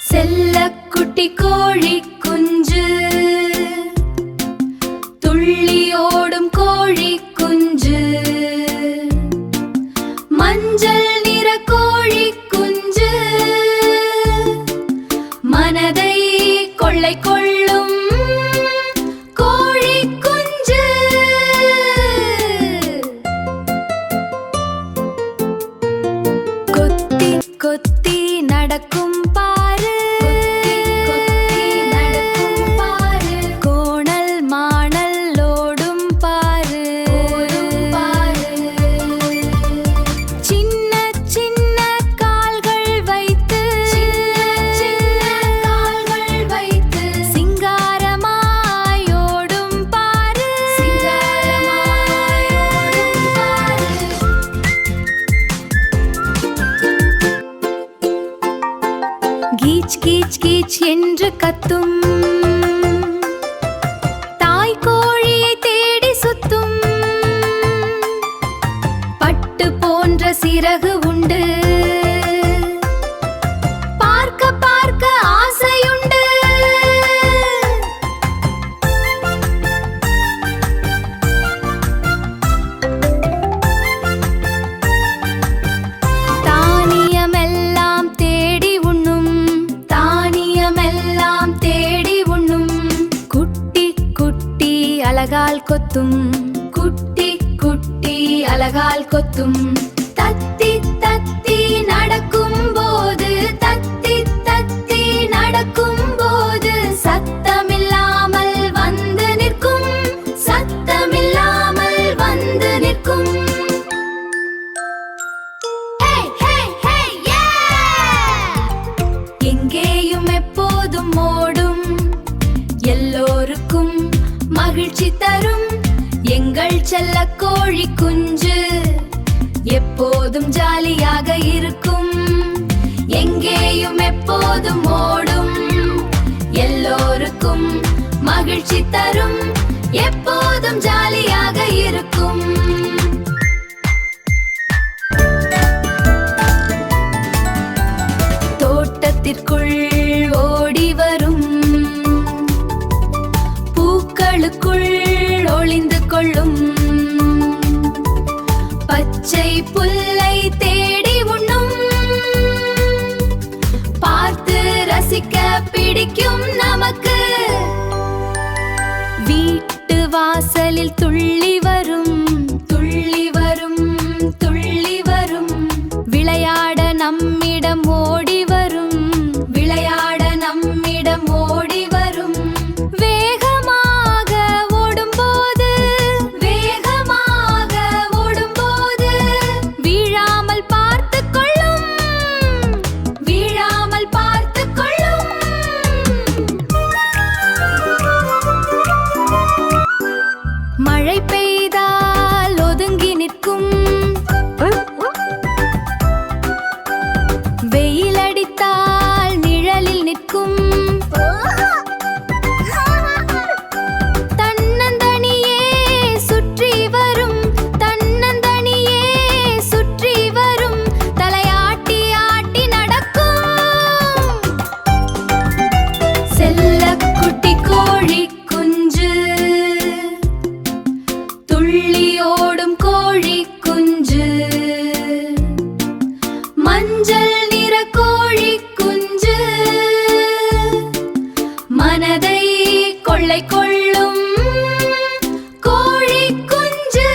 செல்லக்குட்டி கோழி குஞ்சு, துள்ளியோடும் கோழி குஞ்சு, மஞ்சள் நிற கோழி குஞ்சு, மனதை கொள்ளை கொள்ளும் கோழி குஞ்சு. கொத்தி கொத்தி நடக்கும் பாரு, கோணல் மாணல் ஓடும் பாரு, சின்ன சின்ன கால்கள் வைத்து சிங்காரமாய் ஓடும் பாரு. கீச் கீச் கீச் என்று கத்தும் தாய் கோழியை தேடி சுத்தும், பட்டு போன்ற சிறகு உண்டு, பார்க்க பார்க்க ஆசையுண்டு. தானியமெல்லாம் தேடி உண்ணும், தானியமெல்லாம் தேடி உண்ணும், குட்டி குட்டி அலகால் கொத்தும், குட்டி குட்டி அலகால் கொத்தும். தத்தி தத்தி நடக்கும் போது, தத்தி தத்தி நடக்கும் போது சத்தமில்லாமல் வந்து நிற்கும், சத்தமில்லாமல் வந்து நிற்கும். எங்கேயும் எப்போதும் ஓடும், எல்லோருக்கும் மகிழ்ச்சி தரும் எங்கள் செல்ல கோழி குஞ்சு, எப்போதும் ஜாலியாக இருக்கும். எங்கேயும் எப்போதும் ஓடும், எல்லோருக்கும் மகிழ்ச்சி தரும், எப்போதும் ஜாலியாக இருக்கும். தோட்டத்திற்குள் ஓடி வரும், பூக்களுக்குள் ஒளிந்து கொள்ளும், பச்சை புல்லை தேடி உண்ணும், பார்த்து ரசிக்க பிடிக்கும் நமக்கு. வீட்டு வாசலில் துள்ளி வரும், துள்ளி வரும், துள்ளி வரும், விளையாட நம்மிடம் ஓடி வரும், விளையாட நம்மிடம் ஓடி வரும். வேகமாக ஓடும்போது, வேகமாக ஓடும்போது வீழாமல் பார்த்து கொள்ளும், வீழாமல் பார்த்து கொள்ளும். மழை பெய்தால் ஒதுங்கி நிற்கும், வெயில் அடித்தால் நிழலில் நிற்கும், தன்னந்தனியே சுற்றி வரும், தன்னந்தனியே சுற்றி வரும், தலையாட்டி ஆட்டி நடக்கும். செல்லக்குட்டி கோழி குஞ்சு, துள்ளியோடும் கோழி குஞ்சு, மஞ்சள் நிற கோழி குஞ்சு, மனதை கொள்ளை கொள்ளும் கோழி குஞ்சு.